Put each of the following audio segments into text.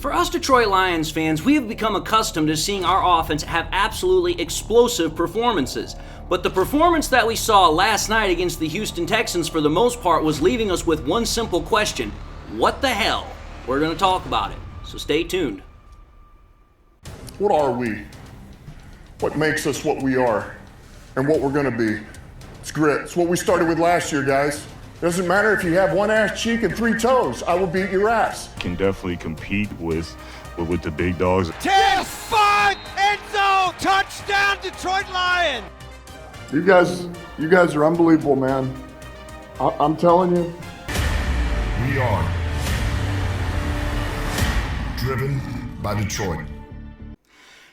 For us Detroit Lions fans, we have become accustomed to seeing our offense have absolutely explosive performances. But the performance that we saw last night against the Houston Texans for the most part was leaving us with one simple question: what the hell? We're going to talk about it, so stay tuned. What are we? What makes us what we are and what we're going to be? It's grit. It's what we started with last year, guys. It doesn't matter if you have one ass cheek and three toes. I will beat your ass. Can definitely compete with the big dogs. 10-5 end zone touchdown Detroit Lions. You guys are unbelievable, man. I'm telling you. We are driven by Detroit.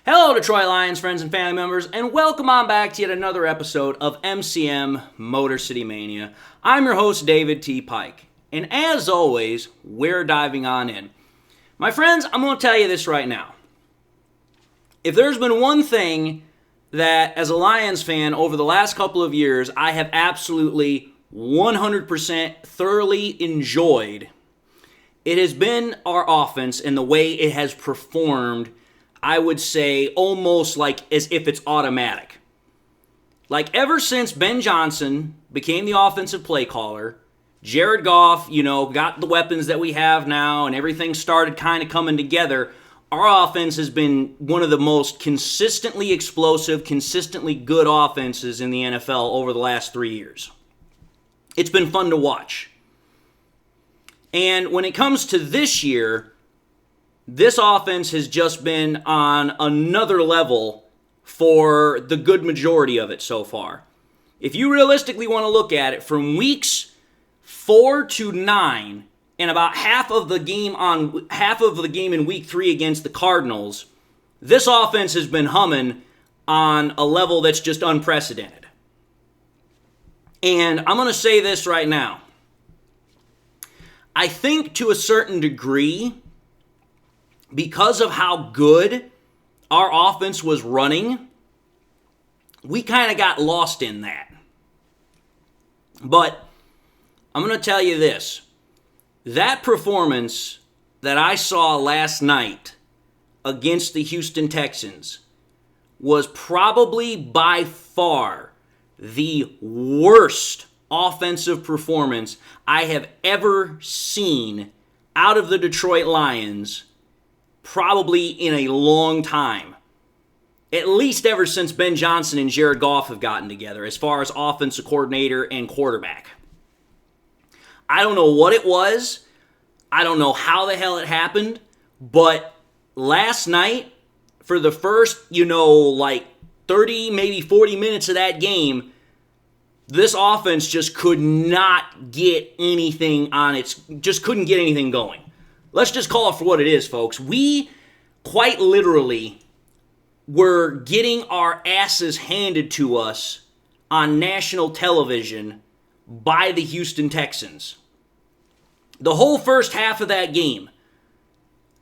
Hello, Detroit Lions friends and family members, and welcome on back to yet another episode of MCM Motor City Mania. I'm your host, David T. Pike, and as always, we're diving on in. My friends, I'm going to tell you this right now. If there's been one thing that, as a Lions fan, over the last couple of years, I have absolutely 100% thoroughly enjoyed, it has been our offense and the way it has performed. I would say almost like as if it's automatic. Like ever since Ben Johnson became the offensive play caller, Jared Goff, got the weapons that we have now and everything started kind of coming together, our offense has been one of the most consistently explosive, consistently good offenses in the NFL over the last 3 years. It's been fun to watch. And when it comes to this year, this offense has just been on another level for the good majority of it so far. If you realistically want to look at it, from weeks 4 to 9, and about half of the game in week 3 against the Cardinals, this offense has been humming on a level that's just unprecedented. And I'm going to say this right now. I think to a certain degree, because of how good our offense was running, we kind of got lost in that. But I'm going to tell you this. That performance that I saw last night against the Houston Texans was probably by far the worst offensive performance I have ever seen out of the Detroit Lions, probably in a long time. At least ever since Ben Johnson and Jared Goff have gotten together as far as offensive coordinator and quarterback. I don't know what it was. I don't know how the hell it happened. But last night, for the first, 30, maybe 40 minutes of that game, this offense just could not get anything couldn't get anything going. Let's just call it for what it is, folks. We quite literally were getting our asses handed to us on national television by the Houston Texans. The whole first half of that game,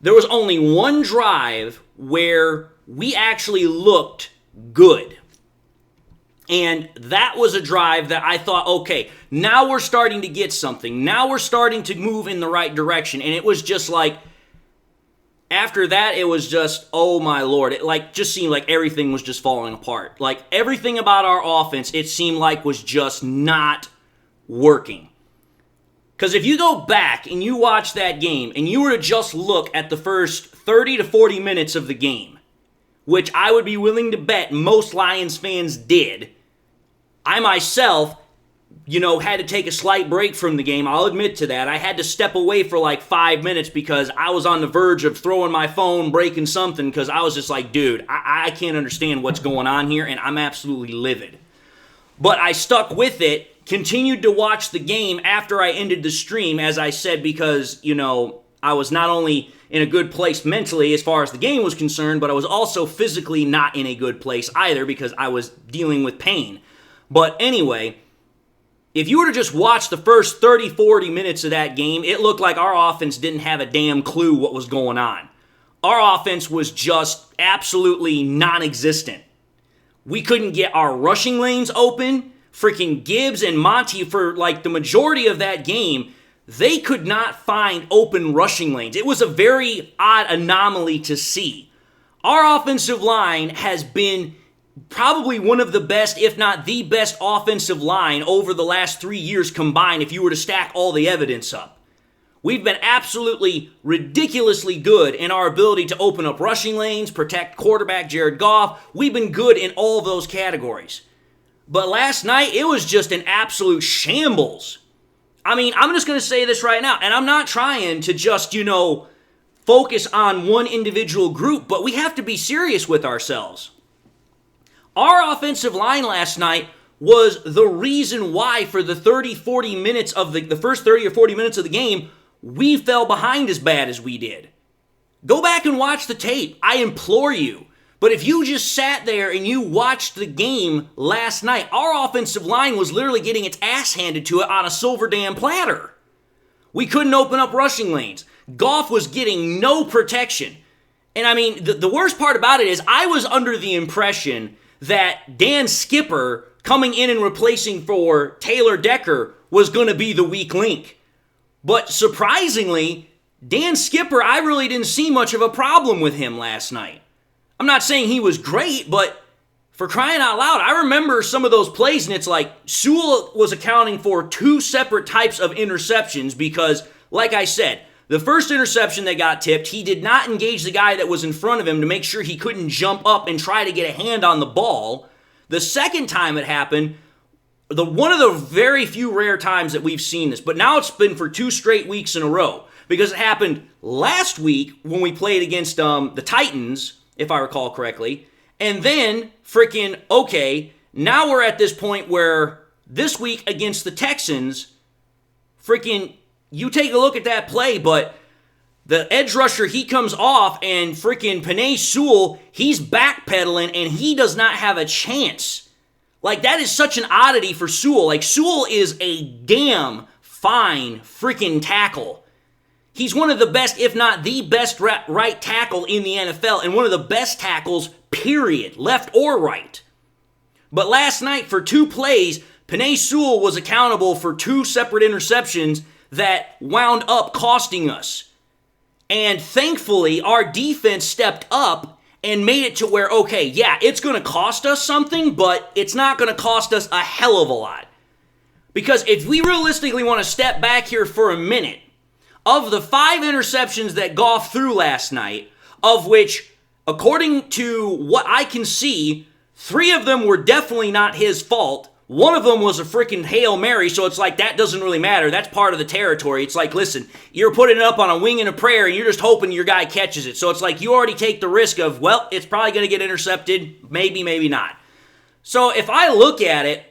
there was only one drive where we actually looked good. And that was a drive that I thought, okay, now we're starting to get something. Now we're starting to move in the right direction. And it was just like, after that, it was just, oh my Lord. It just seemed like everything was just falling apart. Like everything about our offense, it seemed like was just not working. Because if you go back and you watch that game and you were to just look at the first 30 to 40 minutes of the game, which I would be willing to bet most Lions fans did, I myself, had to take a slight break from the game. I'll admit to that. I had to step away for like 5 minutes because I was on the verge of throwing my phone, breaking something, because I was just like, dude, I can't understand what's going on here, and I'm absolutely livid. But I stuck with it, continued to watch the game after I ended the stream, as I said, because, I was not only in a good place mentally as far as the game was concerned, but I was also physically not in a good place either because I was dealing with pain. But anyway, if you were to just watch the first 30, 40 minutes of that game, it looked like our offense didn't have a damn clue what was going on. Our offense was just absolutely non-existent. We couldn't get our rushing lanes open. Freaking Gibbs and Monty, for like the majority of that game, they could not find open rushing lanes. It was a very odd anomaly to see. Our offensive line has been probably one of the best, if not the best offensive line over the last 3 years combined if you were to stack all the evidence up. We've been absolutely ridiculously good in our ability to open up rushing lanes, protect quarterback Jared Goff. We've been good in all of those categories. But last night, it was just an absolute shambles. I mean, I'm just going to say this right now, and I'm not trying to just, focus on one individual group, but we have to be serious with ourselves. Our offensive line last night was the reason why for the 40 minutes of the first 30 or 40 minutes of the game, we fell behind as bad as we did. Go back and watch the tape. I implore you. But if you just sat there and you watched the game last night, our offensive line was literally getting its ass handed to it on a silver damn platter. We couldn't open up rushing lanes. Goff was getting no protection. And I mean, the worst part about it is I was under the impression that Dan Skipper coming in and replacing for Taylor Decker was going to be the weak link. But surprisingly, Dan Skipper, I really didn't see much of a problem with him last night. I'm not saying he was great, but for crying out loud, I remember some of those plays, and it's like Sewell was accounting for two separate types of interceptions because, like I said, the first interception that got tipped, he did not engage the guy that was in front of him to make sure he couldn't jump up and try to get a hand on the ball. The second time it happened, one of the very few rare times that we've seen this, but now it's been for 2 straight weeks in a row because it happened last week when we played against the Titans, if I recall correctly, and then now we're at this point where this week against the Texans, you take a look at that play, but the edge rusher, he comes off, and Penei Sewell, he's backpedaling, and he does not have a chance. Like, that is such an oddity for Sewell. Like, Sewell is a damn fine tackle. He's one of the best, if not the best right tackle in the NFL, and one of the best tackles, period, left or right. But last night, for 2 plays, Penei Sewell was accountable for 2 separate interceptions that wound up costing us. And thankfully, our defense stepped up and made it to where, it's going to cost us something, but it's not going to cost us a hell of a lot. Because if we realistically want to step back here for a minute, of the 5 interceptions that Goff threw last night, of which, according to what I can see, 3 of them were definitely not his fault. One of them was a freaking Hail Mary, so it's like that doesn't really matter. That's part of the territory. It's like, listen, you're putting it up on a wing and a prayer, and you're just hoping your guy catches it. So it's like you already take the risk of, it's probably going to get intercepted. Maybe, maybe not. So if I look at it,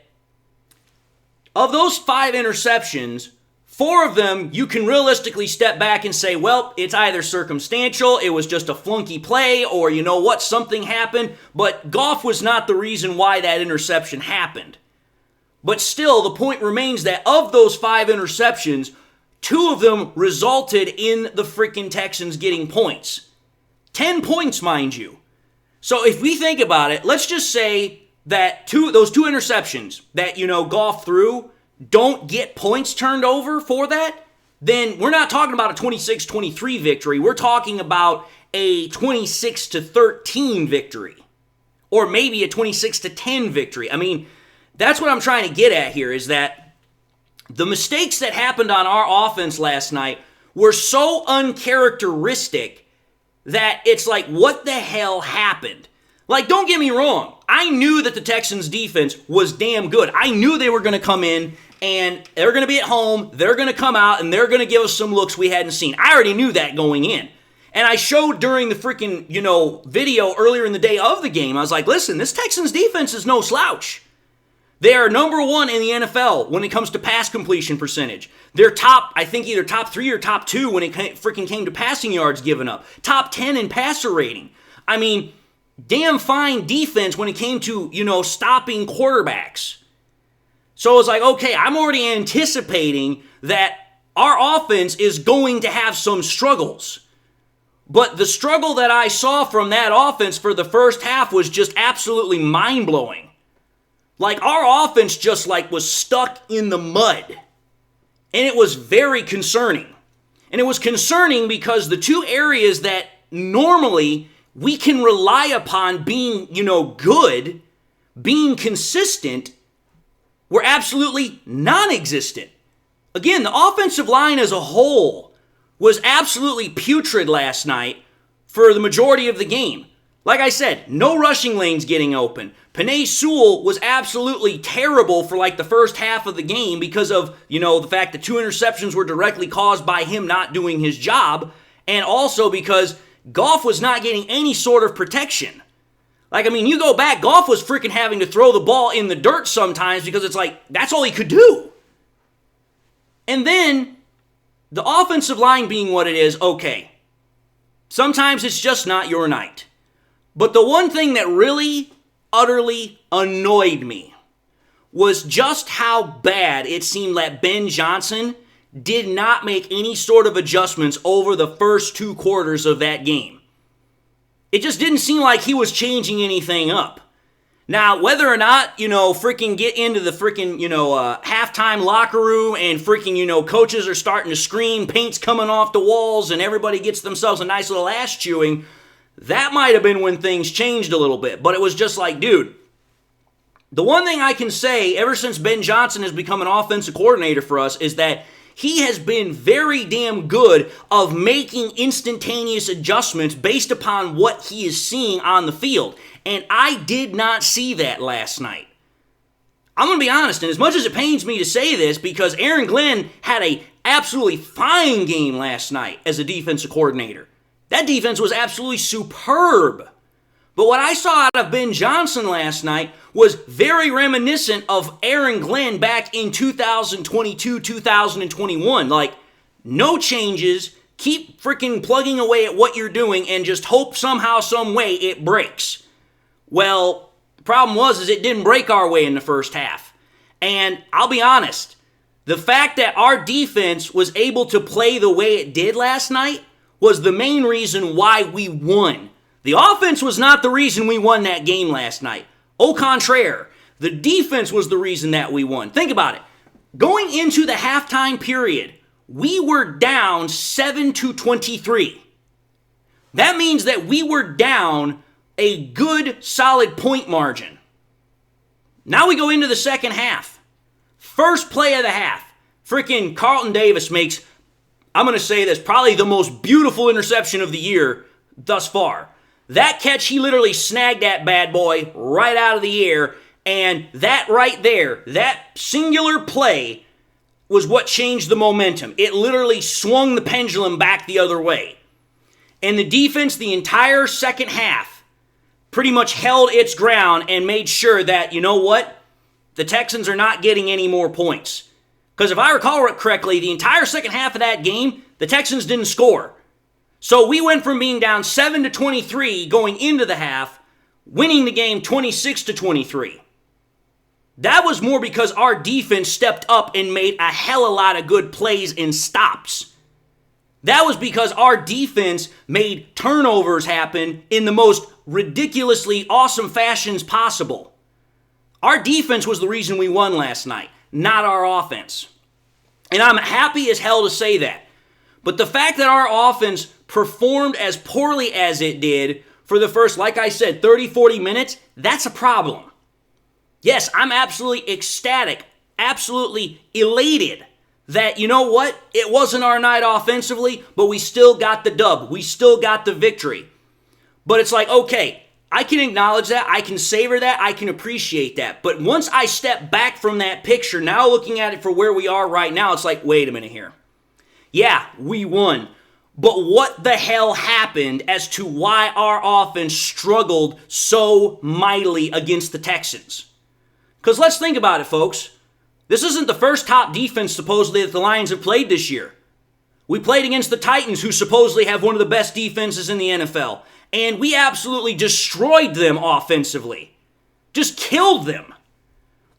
of those 5 interceptions, 4 of them, you can realistically step back and say, it's either circumstantial, it was just a flunky play, or something happened. But Goff was not the reason why that interception happened. But still, the point remains that of those 5 interceptions, 2 of them resulted in the freaking Texans getting points. 10 points, mind you. So if we think about it, let's just say that those 2 interceptions that, Goff threw don't get points turned over for that, then we're not talking about a 26-23 victory. We're talking about a 26-13 victory. Or maybe a 26-10 victory. I mean, that's what I'm trying to get at here, is that the mistakes that happened on our offense last night were so uncharacteristic that it's like, what the hell happened? Like, don't get me wrong. I knew that the Texans defense was damn good. I knew they were going to come in and they're going to be at home. They're going to come out and they're going to give us some looks we hadn't seen. I already knew that going in. And I showed during the freaking, video earlier in the day of the game, I was like, listen, this Texans defense is no slouch. They are number 1 in the NFL when it comes to pass completion percentage. They're either top 3 or top 2 when it freaking came to passing yards given up. Top 10 in passer rating. I mean, damn fine defense when it came to, stopping quarterbacks. So it was like, I'm already anticipating that our offense is going to have some struggles. But the struggle that I saw from that offense for the first half was just absolutely mind-blowing. Like, our offense just, was stuck in the mud. And it was very concerning. And it was concerning because the two areas that normally we can rely upon being, good, being consistent, were absolutely non-existent. Again, the offensive line as a whole was absolutely putrid last night for the majority of the game. Like I said, no rushing lanes getting open. Penei Sewell was absolutely terrible for like the first half of the game because of, the fact that 2 interceptions were directly caused by him not doing his job, and also because Goff was not getting any sort of protection. You go back, Goff was freaking having to throw the ball in the dirt sometimes because it's like, that's all he could do. And then, the offensive line being what it is, okay. Sometimes it's just not your night. But the one thing that really, utterly annoyed me was just how bad it seemed that Ben Johnson did not make any sort of adjustments over the first 2 quarters of that game. It just didn't seem like he was changing anything up. Now, whether or not, freaking get into the freaking, halftime locker room and freaking, coaches are starting to scream, paint's coming off the walls, and everybody gets themselves a nice little ass chewing, that might have been when things changed a little bit. But it was just like, dude, the one thing I can say ever since Ben Johnson has become an offensive coordinator for us is that he has been very damn good of making instantaneous adjustments based upon what he is seeing on the field. And I did not see that last night. I'm going to be honest, and as much as it pains me to say this, because Aaron Glenn had a absolutely fine game last night as a defensive coordinator. That defense was absolutely superb. But what I saw out of Ben Johnson last night was very reminiscent of Aaron Glenn back in 2022, 2021. Like, no changes, keep freaking plugging away at what you're doing, and just hope somehow, some way it breaks. Well, the problem was it didn't break our way in the first half. And I'll be honest, the fact that our defense was able to play the way it did last night was the main reason why we won. The offense was not the reason we won that game last night. Au contraire, the defense was the reason that we won. Think about it. Going into the halftime period, we were down 7-23. That means that we were down a good, solid point margin. Now we go into the second half. First play of the half. Freaking Carlton Davis makes, I'm going to say this, probably the most beautiful interception of the year thus far. That catch, he literally snagged that bad boy right out of the air, and that right there, that singular play was what changed the momentum. It literally swung the pendulum back the other way. And the defense, the entire second half, pretty much held its ground and made sure that, you know what? The Texans are not getting any more points. Because if I recall correctly, the entire second half of that game, the Texans didn't score. So we went from being down 7-23 going into the half, winning the game 26-23. That was more because our defense stepped up and made a hell of a lot of good plays and stops. That was because our defense made turnovers happen in the most ridiculously awesome fashions possible. Our defense was the reason we won last night, not our offense. And I'm happy as hell to say that. But the fact that our offense performed as poorly as it did for the first, like I said, 30, 40 minutes, that's a problem. Yes, I'm absolutely ecstatic, absolutely elated that, you know what, it wasn't our night offensively, but we still got the dub. We still got the victory. But it's like, okay, I can acknowledge that, I can savor that, I can appreciate that. But once I step back from that picture, now looking at it for where we are right now, it's like, wait a minute here. Yeah, we won. But what the hell happened as to why our offense struggled so mightily against the Texans? Because let's think about it, folks. This isn't the first top defense supposedly that the Lions have played this year. We played against the Titans, who supposedly have one of the best defenses in the NFL. And we absolutely destroyed them offensively. Just killed them.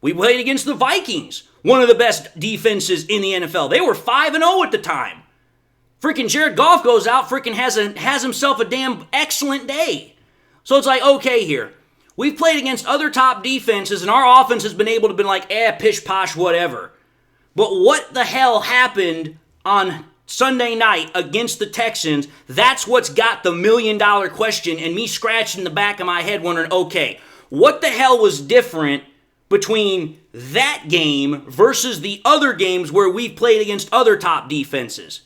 We played against the Vikings, one of the best defenses in the NFL. They were 5-0 at the time. Freaking Jared Goff goes out, freaking has himself a damn excellent day. So it's like, okay here. We've played against other top defenses, and our offense has been able to be like, pish-posh, whatever. But what the hell happened on Sunday night against the Texans? That's what's got the $1 million question and me scratching the back of my head wondering, okay, what the hell was different between that game versus the other games where we've played against other top defenses?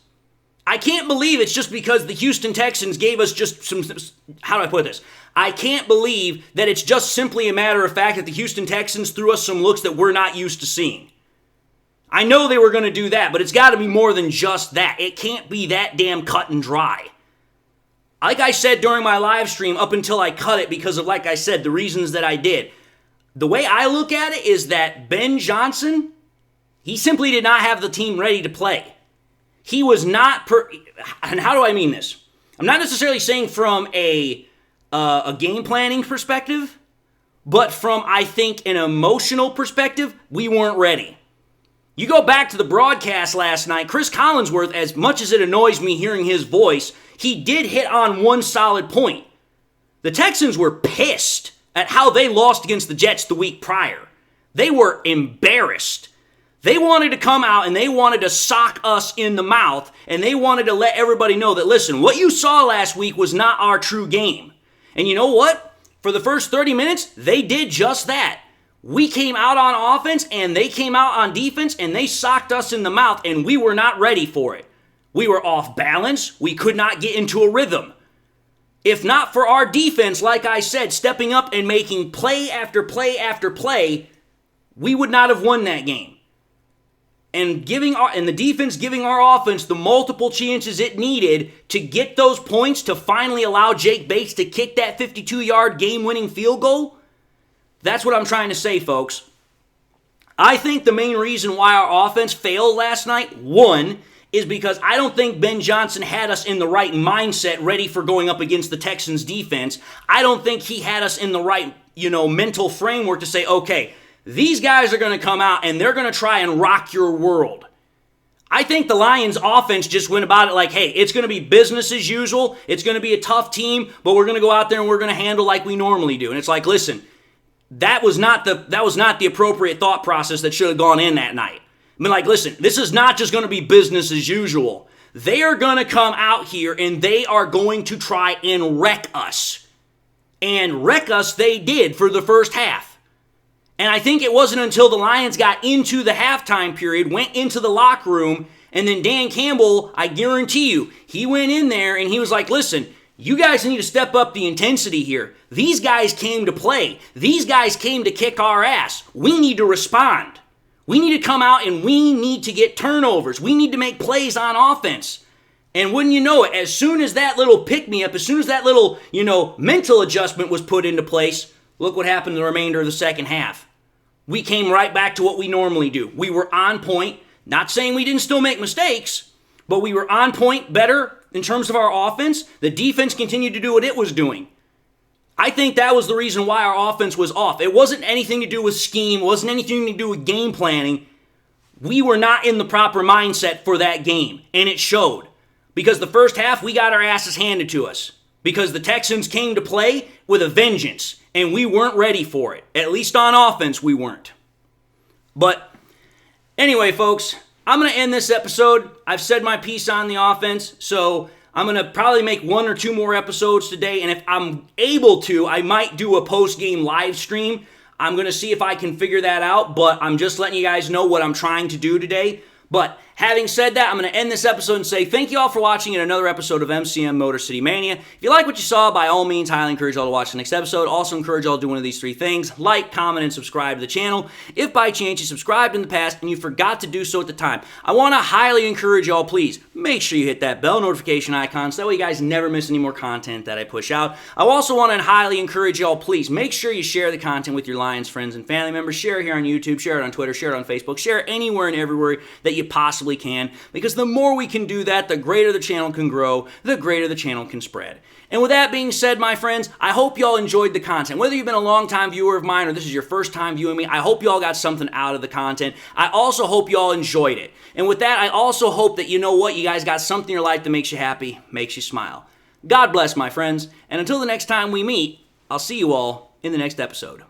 I can't believe it's just because the Houston Texans gave us just some, how do I put this? I can't believe that it's just simply a matter of fact that the Houston Texans threw us some looks that we're not used to seeing. I know they were going to do that, but it's got to be more than just that. It can't be that damn cut and dry. Like I said during my live stream up until I cut it because of, like I said, the reasons that I did. The way I look at it is that Ben Johnson, he simply did not have the team ready to play. He was not, and how do I mean this? I'm not necessarily saying from a game planning perspective, but from, I think, an emotional perspective, we weren't ready. You go back to the broadcast last night, Chris Collinsworth, as much as it annoys me hearing his voice, he did hit on one solid point. The Texans were pissed at how they lost against the Jets the week prior. They were embarrassed. They wanted to come out and they wanted to sock us in the mouth, and they wanted to let everybody know that, listen, what you saw last week was not our true game. And you know what? For the first 30 minutes, they did just that. We came out on offense and they came out on defense and they socked us in the mouth, and we were not ready for it. We were off balance. We could not get into a rhythm. If not for our defense, like I said, stepping up and making play after play after play, we would not have won that game. And the defense giving our offense the multiple chances it needed to get those points to finally allow Jake Bates to kick that 52-yard game-winning field goal. That's what I'm trying to say, folks. I think the main reason why our offense failed last night, one, is because I don't think Ben Johnson had us in the right mindset ready for going up against the Texans defense. I don't think he had us in the right, mental framework to say, okay, these guys are going to come out and they're going to try and rock your world. I think the Lions offense just went about it like, hey, it's going to be business as usual. It's going to be a tough team, but we're going to go out there and we're going to handle like we normally do. And it's like, listen, that was not the appropriate thought process that should have gone in that night. I mean, like, listen, this is not just going to be business as usual. They are going to come out here and they are going to try and wreck us. And wreck us they did for the first half. And I think it wasn't until the Lions got into the halftime period, went into the locker room, and then Dan Campbell, I guarantee you, he went in there and he was like, listen, you guys need to step up the intensity here. These guys came to play. These guys came to kick our ass. We need to respond. We need to come out and we need to get turnovers. We need to make plays on offense. And wouldn't you know it, as soon as that little pick-me-up, as soon as that little, mental adjustment was put into place, look what happened in the remainder of the second half. We came right back to what we normally do. We were on point. Not saying we didn't still make mistakes, but we were on point better in terms of our offense. The defense continued to do what it was doing. I think that was the reason why our offense was off. It wasn't anything to do with scheme. It wasn't anything to do with game planning. We were not in the proper mindset for that game, and it showed. Because the first half, we got our asses handed to us. Because the Texans came to play with a vengeance, and we weren't ready for it. At least on offense, we weren't. But anyway, folks, I'm going to end this episode. I've said my piece on the offense, so I'm going to probably make one or two more episodes today, and if I'm able to, I might do a post-game live stream. I'm going to see if I can figure that out, but I'm just letting you guys know what I'm trying to do today. But having said that, I'm going to end this episode and say thank you all for watching in another episode of MCM Motor City Mania. If you like what you saw, by all means, highly encourage y'all to watch the next episode. Also encourage y'all to do one of these three things: like, comment, and subscribe to the channel. If by chance you subscribed in the past and you forgot to do so at the time, I want to highly encourage y'all, please, make sure you hit that bell notification icon so that way you guys never miss any more content that I push out. I also want to highly encourage y'all, please, make sure you share the content with your Lions friends and family members. Share it here on YouTube, share it on Twitter, share it on Facebook, share it anywhere and everywhere that you possibly can, because the more we can do that, the greater the channel can grow, the greater the channel can spread. And with that being said, my friends, I hope y'all enjoyed the content. Whether you've been a long-time viewer of mine or this is your first time viewing me, I hope y'all got something out of the content. I also hope y'all enjoyed it. And with that, I also hope that you know what, you guys got something in your life that makes you happy, makes you smile. God bless, my friends, and until the next time we meet, I'll see you all in the next episode.